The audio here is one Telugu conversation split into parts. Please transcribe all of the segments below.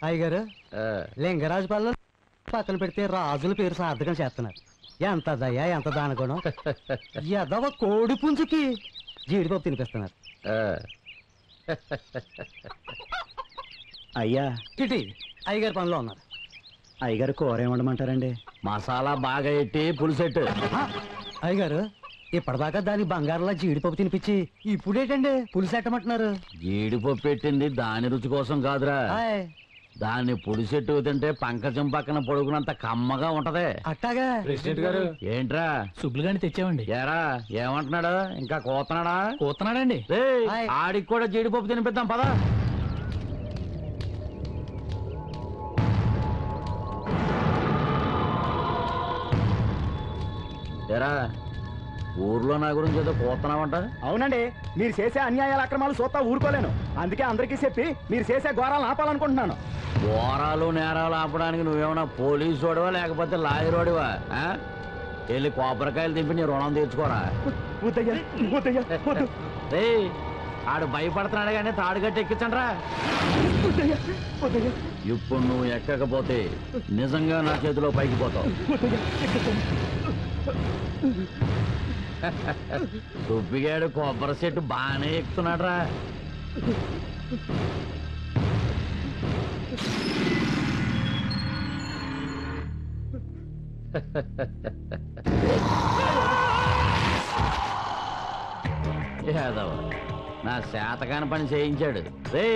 అయ్యగారు లింగరాజుపాలెం పక్కన పెడితే రాజుల పేరు సార్థకం చేస్తున్నారు. ఎంత దయ్యా ఎంత దానగుణం. ఎదవ కోడి పుంజుకి జీడిపప్పు తినిపిస్తున్నారు. అయ్యా కిటి అయ్యగారు పనిలో ఉన్నారు. అయ్యగారు కూర ఏమండమంటారండి? మసాలా బాగా ఎట్టి పులుసెట్టు. అయ్యగారు ఇప్పటిదాకా దాని బంగారంలో జీడిపప్పు తినిపించి ఇప్పుడేటండి పులిసెట్టమంటున్నారు? జీడిపప్పు పెట్టింది దాని రుచి కోసం కాదురా, దాన్ని పులిసెట్టు తింటే పంకజం పక్కన పొడుగునంత కమ్మగా ఉంటది. అట్టాగా ప్రెసిడెంట్ గారు ఏంట్రా సుబ్బులు గాని తెచ్చామండి. ఏరా ఏమంటున్నాడు? ఇంకా కూతున్నాడా? కూతున్నాడండి. ఆడికి కూడా జీడిపప్పు తినిపిద్దాం పదా. ఏరా ఊర్లో నా గురించి ఏదో పోతున్నావంట? అవునండి, మీరు చేసే అన్యాయాల అక్రమాలు చూస్తా ఊరుకోలేను. అందుకే అందరికీ చెప్పి మీరు చేసే ఘోరాలను ఆపాలనుకుంటున్నాను. ఘోరాలు నేరాలు ఆపడానికి నువ్వేమన్నా పోలీసు వాడివా లేకపోతే లాయర్ వాడివా? వెళ్ళి కొబ్బరికాయలు తింపి నీ రుణం తీర్చుకోరా. రే ఆడు భయపడుతున్నాడు కానీ తాడు కట్టి ఎక్కించండ్రా. ఇప్పుడు నువ్వు ఎక్కకపోతే నిజంగా నా చేతిలో పైకి పోతావు. సుబ్బిగాడు కొబ్బరి చెట్టు బాగానే ఎక్కుతున్నాడు రా. యాదవ్ నా శాతకాని పని చేయించాడు. రే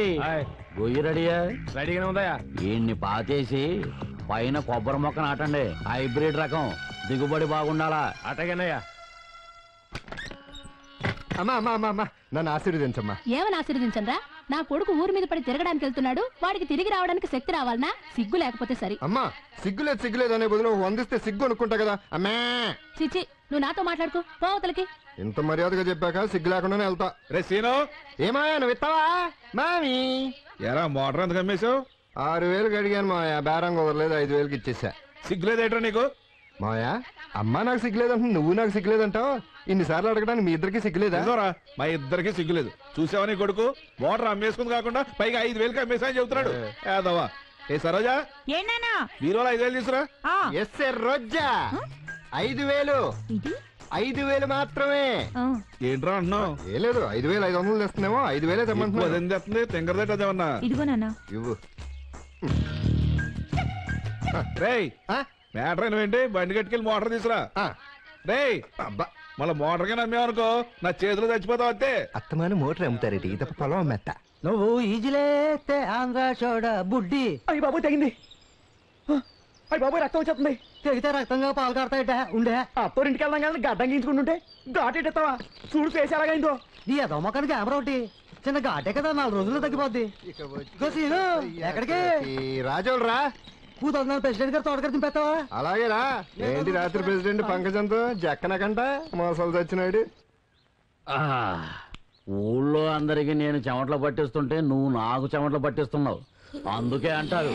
గొయ్యి రెడీయా? రెడీగానే ఉందయ్యా. ఈయన్ని పాతేసి పైన కొబ్బరి మొక్క నాటండి. హైబ్రిడ్ రకం, దిగుబడి బాగుండాలా. అటగనయ్యా. అమ్మా అమ్మా అమ్మా అమ్మా నన్ను ఆశీర్వదించమ్మా. ఏమని ఆశీర్వదించంరా? నా కొడుకు ఊరి మీద పడి తిరగడానికి వెళ్తున్నాడు, వాడికి తిరిగి రావడానికి శక్తి రావాలనా? సిగ్గు లేకపోతే సరి. అమ్మా సిగ్గులేదు అనే బదులు వందిస్తే సిగ్గు అనుకుంటా కదా. అమ్మా చిచి, నువ్వు నాతో మాట్లాడుకో, పోవతలకి. ఇంత మర్యాదగా చెప్పాక సిగ్గు లేకుండానే వెళ్తా. రే సీను, ఏమాయా నువ్వు ఇస్తావా? మామి ఎరా మోటార్ ఎంత కమ్మేశావు? 6,000 అడిగాను మాయా, బేరం కుదరలేదు, 5,000 ఇచ్చేసా. సిగ్గులేదేట్రా నీకు? మాయా అమ్మా నాకు సిగ్గులేదంట, నువ్వు నాకు సిగ్గులేదంటావు. ఇన్నిసార్లు అడగడానికి మీ ఇద్దరికి సిగ్గులేదా? మా ఇద్దరికి సిగ్గులేదు. చూసావా నీ కొడుకు మోటార్ అమ్మేసుకుంది కాకుండా పైగా 5,000 అమ్మేసా అని చెబుతున్నాడు. ఏదవా ఏ సరోజా, బీరోలో 5,000 తీసురా. ఎస్ రోజా 5,000 5,000 మాత్రమే. ఏంట్రా అంటున్నావు? ఏ లేదు, 5,500 తెస్తున్నామో, 5,000 తెమ్మంటున్నావు. అదేం తెస్తుంది? తెంగరదేట అదేమన్నా? ఇదిగో నాన్న. ఇవ్వు. రేయ్ మ్యాటర్ ఏంటి? బండి కట్టుకెళ్ళి మోటార్ తీసురా. రేయ్ అబ్బా మళ్ళీ మోటార్ గా నమ్మేవనుకో నా చేతిలో చచ్చిపోతావు అంతే. అత్తమాను మోటార్ అమ్ముతారేటి, ఇది పొలం అమ్మేత్త. నువ్వు ఈజిలేస్తే ఆంధ్ర చూడ బుడ్డి. అయ్యి బాబు తెగింది. అయ్యి బాబు రక్తం వచ్చేస్తుంది. తెగితే రక్తంగా పాలు కడతాయట. ఉండే అత్తోరింటికి వెళ్దాం కానీ గడ్డం గీంచుకుంటుంటే ఘాటెట్టేస్తావా? చూడు ఫేస్ ఎలాగైందో. నీ ఎదో మొక్కని కెమెరా ఒకటి చిన్న ఘాటే కదా, 4 రోజుల్లో తగ్గిపోద్ది. ఎక్కడికి రాజోళ్ళు రా. కూతురు ప్రెసిడెంట్ గారు తోటగారు దింపేస్తావా? అలాగే రా. ఏంటి రాత్రి ప్రెసిడెంట్ పంకజంతో జక్కనకంట మోసాలు తెచ్చినాడు. ఊళ్ళో అందరికి నేను చెమటలు పట్టిస్తుంటే నువ్వు నాకు చెమటలు పట్టిస్తున్నావు. అందుకే అంటారు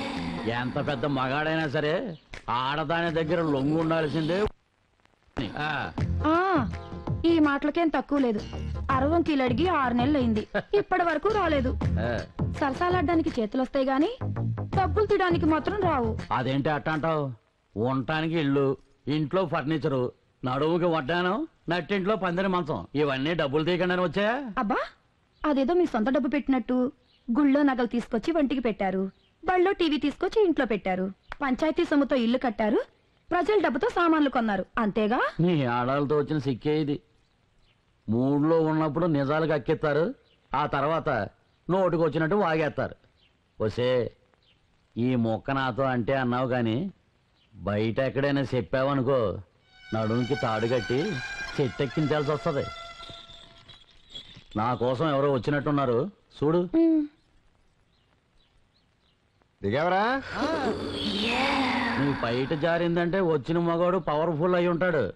ఎంత పెద్ద మగాడైనా సరే ఆడదాని దగ్గర లొంగు ఉండాల్సిందే. ఈ మాటలకేం తక్కువ లేదు. 60 కిలో అడిగి 6 నెలలు అయింది, ఇప్పటి వరకు రాలేదు. సరసాలాడడానికి చేతులు వస్తాయి గాని డబ్బులు తీయడానికి మాత్రం రావు. అదేంటి అట్ట అంటావు? ఉండటానికి ఇల్లు, ఇంట్లో ఫర్నిచరు, నడువుకి వడ్డానం, నట్టింట్లో పందిరి మంచం, ఇవన్నీ డబ్బులు తీయకుండానే వచ్చాయా? అబ్బా అదేదో మీ సొంత డబ్బు పెట్టినట్టు గుళ్ళో నగలు తీసుకొచ్చి వంటికి పెట్టారు, బళ్ళో టీవీ తీసుకొచ్చి ఇంట్లో పెట్టారు, పంచాయతీ సొమ్ముతో ఇల్లు కట్టారు, ప్రజల డబ్బుతో సామాన్లు కొన్నారు, అంతేగా? నీ ఆడాలతో వచ్చిన సిక్కే ఇది. మూడ్లో ఉన్నప్పుడు నిజాలకు అక్కెత్తారు, ఆ తర్వాత నోటికి వచ్చినట్టు వాగేస్తారు. వసే ఈ మొక్క నాతో అంటే అన్నావు కానీ బయట ఎక్కడైనా చెప్పావనుకో నడుముకి తాడు కట్టి చెట్టెక్కించాల్సి వస్తుంది. నా కోసం ఎవరో వచ్చినట్టున్నారు చూడు. దిగావరా? నీ బయట జారిందంటే వచ్చిన మగవాడు పవర్ఫుల్ అయి ఉంటాడు.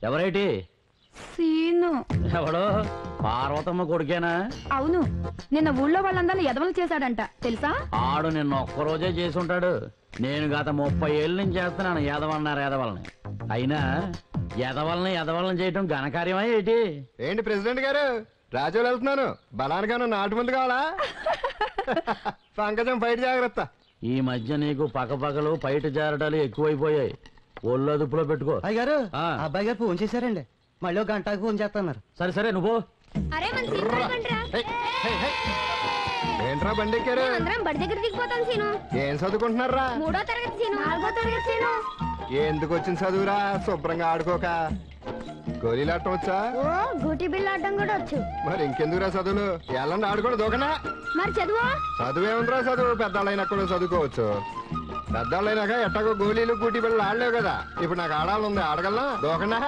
ఎవరైటి? సీను. ఎవడో పార్వతమ్మ కొడుకేనా? అవును, నిన్న ఊళ్ళో వాళ్ళందరినీ ఎదవలు చేశాడంట, తెలుసా? ఆడు నిన్న ఒక్కరోజే చేసి ఉంటాడు. నేను గత 30 ఏళ్ళ నుంచి చేస్తున్నాను ఎదవన్నారు ఎదవల్ని. అయినా ఎదవల్ని చేయటం ఘనకార్యమా ఏంటి? ఏంటి ప్రెసిడెంట్ గారు, రాజోలు వెళ్తున్నాను, బలానిగాను నాటు ముందు కావాలా? పంకజం బయట జాగ్రత్త. ఈ మధ్య నీకు పక్కపక్కలు బయట జారడాలు ఎక్కువైపోయాయి. ఒళ్ళు అదుపులో పెట్టుకో. అయ్యగారు ఆ. అబ్బాయి గారు ఫోన్ చేశారండి. మళ్ళీ ఒక గంటకు ఫోన్ చేస్తున్నారు. సరే సరే నువ్వు ఏంట్రా బండి ఎక్కారు? బడి దగ్గర దిగిపోతాను సీను. ఏం చదువుకుంటున్నారా? 3వ తరగతి సీను. 4వ తరగతి సీను. ఎందుకు వచ్చిన చదువురా? శుభ్రంగా ఆడుకోక. గోళీలు ఆడటం వచ్చా? ఓ గూటి బిళ్ళ ఆడడం కూడా వచ్చు. మరి ఇంకెందుకురా చదువులు? ఎల్లండి ఆడుకోండి దూకనా. మరి చదువు చదువేముందిరా చదువు? పెద్దవాళ్ళైనా కూడా చదువుకోవచ్చు. పెద్దవాళ్ళైనాక ఎట్టగో గోళీలు గూటి బిళ్ళలు ఆడలేవు కదా. ఇప్పుడు నాకు ఆడాలంది, ఆడగలనా? దూకనా?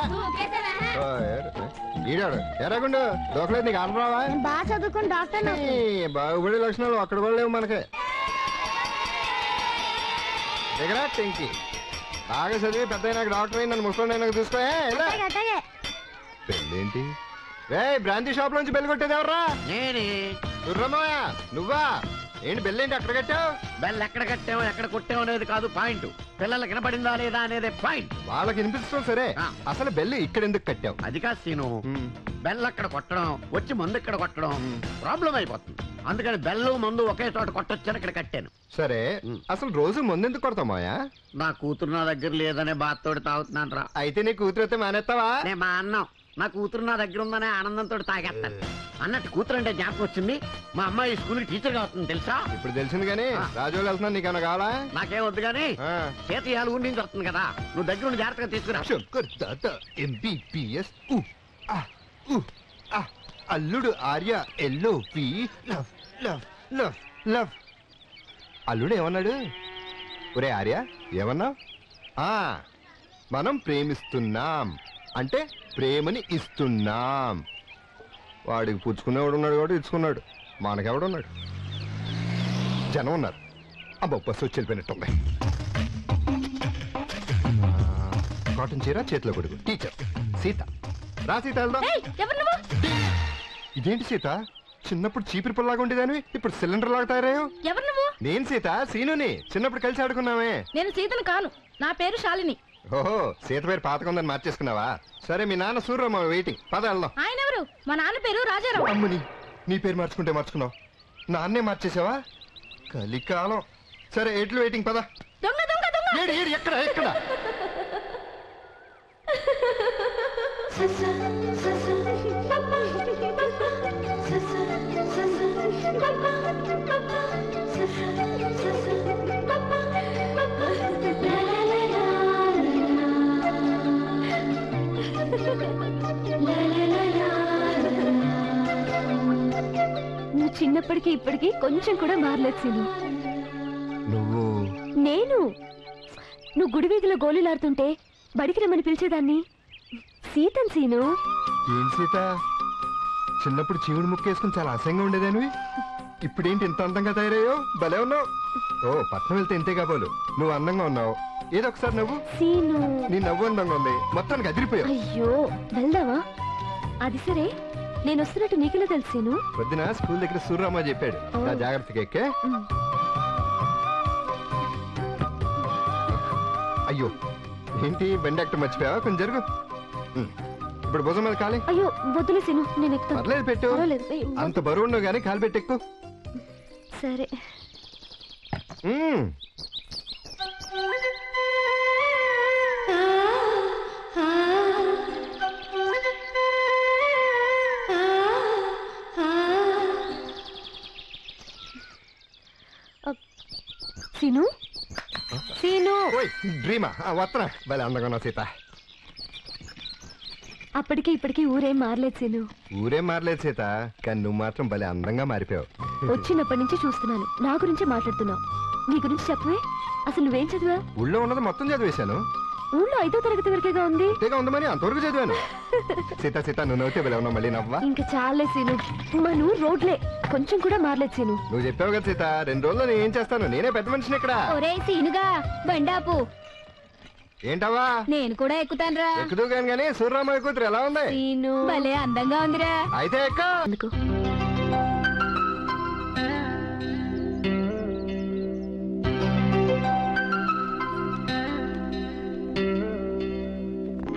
ఈడాడు ఎరాగుండు దూకలేదు. నీకు ఆడరావా? బాగా చదువుకుని డాక్టర్ బాగుపడే లక్షణాలు అక్కడ కూడా లేవు మనకి. దగ్గర టెంకి బాగా చదివి పెద్ద నాకు డాక్టర్ అయి నన్ను ముసలి నాకు చూసుకో. పెళ్ళేంటి? రే బ్రాంతి షాప్ నుంచి బెల్ కొట్టేది ఎవర్రా? నేనే. దుర్రమ్మయ్య నువ్వా? ఏంటి బెల్లేంటి అక్కడ కట్టావు? బెల్ ఎక్కడ కట్టామో ఎక్కడ కొట్టామో అనేది కాదు పాయింట్. పిల్లలకి వినపడిందా లేదా అనేది పాయింట్. వాళ్ళకి వినిపిస్తాం సరే, అసలు బెల్ ఇక్కడ ఎందుకు కట్టావు? అది కాదు సీను. బెల్ అక్కడ కొట్టడం వచ్చి మందు ఇక్కడ కొట్టడం ప్రాబ్లం అయిపోతుంది. అందుకని బెల్లు మందు ఒకే చోట కొట్టొచ్చని ఇక్కడ కట్టాను. సరే అసలు రోజు ముందెందుకు కొడతామాయా? నా కూతురు నా దగ్గర లేదనే బాధతోటి తాగుతున్నాను రా. అయితే నీ కూతురు అయితే మానేస్తావా? నే మా అన్నం నా కూతురు నా దగ్గర ఉందనే ఆనందంతో తాగేస్తాను. అన్నట్టు కూతురు అంటే జ్ఞాపకం వచ్చింది. మా అమ్మాయి స్కూల్ టీచర్ గా అవుతుంది తెలుసా? ఇప్పుడు తెలిసింది కానీ రాజోలు వెళ్తున్నాను, నీకన్నా కావాలా? నాకేం వద్దు గానీ చేతియాలు ఊరి నుంచి వస్తుంది కదా, నువ్వు దగ్గర ఉండి జాగ్రత్తగా తీసుకురా. శంకర్ దాత MBBS అల్లుడు Arya LOV love love love love. అల్లుడు ఏమన్నాడు? ఒరే ఆర్య ఏమన్నావు? మనం ప్రేమిస్తున్నాం అంటే ప్రేమని ఇస్తున్నాం. వాడికి పుచ్చుకునేవాడు ఉన్నాడు కాబట్టి ఇచ్చుకున్నాడు. మనకెవడున్నాడు? జనం ఉన్నారు. అబ్బా బస్సు వచ్చి వెళ్ళిపోయినట్టుంది. కాటన్ చీర చేతిలో కొడుకు టీచర్ సీత. రా సీత వెళ్దాం. ఇదేంటి సీత? చిన్నప్పుడు చీపిరి పుల్లాగా ఉండేదానివి ఇప్పుడు సిలిండర్ లాగా తయారయ్యావు. ఎవరు నువ్వు? నేను సీత, సీనుని. చిన్నప్పుడు కలిసి ఆడుకున్నామే. నేను సీతను కాను, నా పేరు శాలిని. ఓహో సీత పేరు పాతకుందని మార్చేసుకున్నావా? సరే మీ నాన్న సూర్యమ్మ వెయిటింగ్, పద వెళ్దాం. ఆయన ఎవరు? మా నాన్న పేరు రాజారావు. అమ్మని నీ పేరు మార్చుకుంటే మార్చుకున్నావు, నాన్నే మార్చేసావా? కలికాలం. సరే ఎట్లు వెయిటింగ్, పద. దొంగ దొంగ దొంగ. ఏడు ఏడు ఎక్కడ ఎక్కడ? నువ్వు చిన్నప్పటికి ఇప్పటికి కొంచెం కూడా మారలేదు సీను. నువ్వు నేను నువ్వు గుడి వీధిలో గోళీలాడుతుంటే బడికి రమ్మని పిలిచేదాన్ని సీతన్ సీను. ఏం సీత, చిన్నప్పుడు చీవుడు ముక్కేసుకుని చాలా అసహ్యంగా ఉండేదానివి, ఇప్పుడేంటి ఇంత అందంగా తయారయ్యో? భలే ఉన్నావు. ఓ పట్నం వెళ్తే ఇంతే కాబోలు. నువ్వు అందంగా ఉన్నావు. ఏదో ఒకసారి నవ్వు. సీను నీ నవ్వు అందంగా ఉంది, మొత్తానికి అదిరిపోయావు. అయ్యో వెళ్దావా? అది సరే, నేను వస్తున్నట్టు నీకెలా తెలుసు? పొద్దున స్కూల్ దగ్గర సూర్యరామ చెప్పాడు. నా జాగ్రత్తగా ఎక్కే. అయ్యో ఏంటి బండి ఎక్కడ మర్చిపోయావా? కొంచెం జరుగు. ఇప్పుడు భుజం మీద కాలి. అయ్యో వద్దులే సీను, నేను ఎక్కుతాను. పర్లేదు పెట్టు. అంత బరువు ఉండవు కానీ కాలు పెట్టి ఎక్కు. సరే. Scene scene. డ్రీమా వస్తున్నా. భలే అందంగా ఉన్నావు సీత. అప్పటికి ఇప్పటికి ఊరేం మారలేదు సీను. ఊరేం మారలేదు సీత, కానీ నువ్వు మాత్రం భలే అందంగా మారిపోయావు. వచ్చినప్పటి నుంచి చూస్తున్నాను, నా గురించి మాట్లాడుతున్నావు. నీ గురించి చెప్పవే. అసలు నువ్వేం చదివా? ఊళ్ళో ఉన్నది మొత్తం చదివేశాను. ఊళ్ళో 5వ తరగతి వరకేగా ఉంది. అంతేగా ఉందమని అంతవరకు చదివాను. సీత సీత నువ్వు నవ్వుతే భలే ఉన్నావు. మళ్ళీ నవ్వా? ఇంకా చాలే సీను, మన ఊరు రోడ్లే కొంచెం కూడా మారలేదు సీను. నువ్వు చెప్పావు కదా సీత, 2 రోజుల్లో నేను ఏం చేస్తాను? నేనే పెద్ద మనిషిని ఇక్కడ. ఒరే సీనుగా బండాపు. ఏంటవా? నేను కూడా ఎక్కుతానురా. ఎక్కుతూ కానీ సూర్యరామయ్య కూతురు ఎలా ఉంది? సీను భలే అందంగా ఉందిరా. అయితే ఎక్క.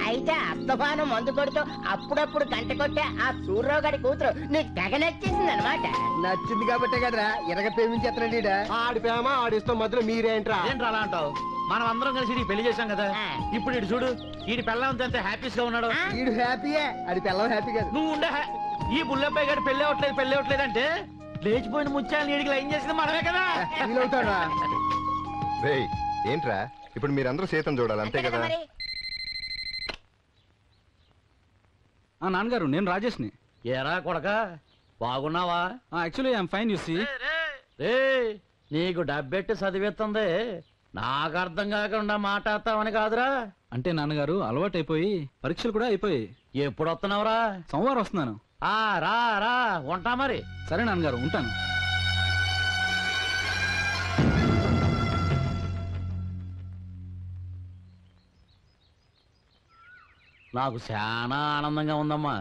అయితే అత్త అస్తమాను మందు కొడుతూ అప్పుడప్పుడు గంట కొట్టే ఆ సూర్యరావు గారి కూతురు నీకు తెగ నచ్చేసింది అనమాట. నచ్చింది కాబట్టే కదరా ఎరగ ప్రేమించేస్తున్నాడు ఆడి ప్రేమ ఆడిస్తాం మధ్యలో మీరేంట్రా? ఏంట్రా అలా అంటావు? మనం అందరం కలిసి ఈ పెళ్లి చేశాం కదా, ఇప్పుడు ఇటు చూడు, ఈ పిల్లలంతా ఎంత హ్యాపీస్ గా ఉన్నాడు. వీడు హ్యాపీయే, అది పిల్లలు హ్యాపీ కాదు. నువ్వు ఉండే ఈ బుల్లబ్బాయి గారు పెళ్లి అవ్వట్లేదు అంటే లేచిపోయిన ముత్యాలు నీడికి లైన్ చేసింది మనమే కదా. ఫీల్ అవుతాడా? రేయ్ ఏంట్రా ఇప్పుడు మీరందరూ సీతను చూడాలి అంతే కదా? మరి నాన్నగారు నేను రాజేష్ని. ఏరా కొడక బాగున్నావా? Actually I'm fine you see. రే నీకు డబ్బెట్టి చదివేస్తుంది, నాకు అర్థం కాకుండా మాట్లాడతావని కాదురా. అంటే నాన్నగారు అలవాటు అయిపోయి పరీక్షలు కూడా అయిపోయాయి. ఎప్పుడు వస్తున్నావురా? సోమవారం వస్తున్నాను. రా రా ఉంటా మరి. సరే నాన్నగారు ఉంటాను. నాకు చాలా ఆనందంగా ఉందమ్మా.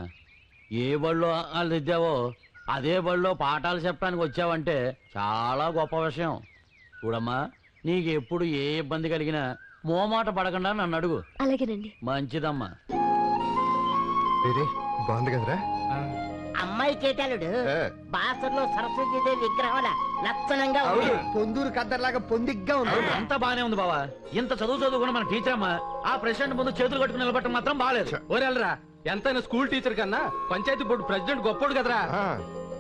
ఏ బడిలో వాళ్ళు దిద్దావో అదే బడిలో పాఠాలు చెప్పడానికి వచ్చావంటే చాలా గొప్ప విషయం. చూడమ్మా, నీకు ఎప్పుడు ఏ ఇబ్బంది కలిగినా మోమాట పడకుండా నన్ను అడుగు. అలాగేనండి. మంచిదమ్మా. రే బాగుంది కదరా? అమ్మాయి చేటాలుడు ఆ. బాసర్లో సరస్వతీదేవి విగ్రహంలా లక్షణంగా ఉంది. పొందూరు కద్దర్లాగా పొందిగ్గా ఉంది. అంతా బానే ఉంది బావా. ఇంత చదువుకున్న మన టీచర్ అమ్మా ఆ ప్రెసిడెంట్ ముందు చేతులు కట్టుకుని నిలబట్టం మాత్రం బాలేదు. ఓరేళ్ళరా, ఎంతైనా స్కూల్ టీచర్ కన్నా పంచాయతీ బోర్డు ప్రెసిడెంట్ గొప్పోడు కదరా. ఆ,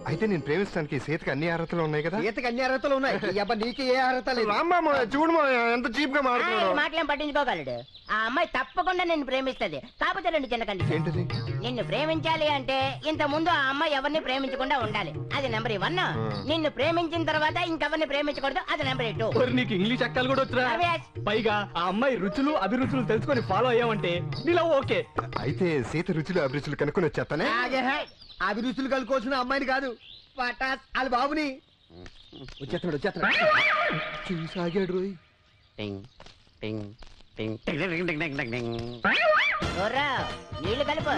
అయితే నేను ప్రేమిస్తానికి సీతకి అన్ని అర్హతలు ఉన్నాయి కదా? ఈతకి అన్ని అర్హతలు ఉన్నాయి. ఈ అబ్బా నీకు ఏ అర్హత లేదు. రామ్మా చూడు ఎంత చీప్ గా ఈ మాట్లాడుతున్నావు. మాటలేం పట్టించుకోగలడు. ఆ అమ్మాయి తప్పకుండా నిన్ను ప్రేమిస్తది. కాకపోతే రెండు చిన్న కండిషన్. ఏంటది? నిన్ను ప్రేమించాలి అంటే ఇంత ముందు ఆ అమ్మాయి ఎవరిని ప్రేమించకుండా ఉండాలి. అది నెంబర్ 1. నిన్ను ప్రేమించిన తర్వాత ఇంకెవరిని ప్రేమించకూడదు. అది నెంబర్ 2. నీకు ఇంగ్లీష్ అక్కలు కూడా వచ్చురా. అవియాస్. పైగా ఆ అమ్మాయి రుచులు అభిరుచులు తెలుసుకొని ఫాలో అయ్యామంటే నీలో ఓకే. అయితే సీత రుచులు అభిరుచులు కనుక్కొని వచ్చేస్తానే. అభిరుచులు కలుకోవాల్సిన అమ్మాయిని కాదు, పటాస్ వాళ్ళ బాబుని. వచ్చేస్తున్నాడు. చూసాగాడు రోయ్. టింగ్ టింగ్ టింగ్ టింగ్ టింగ్ టింగ్ టింగ్ టింగ్. నీళ్లు కలుపు.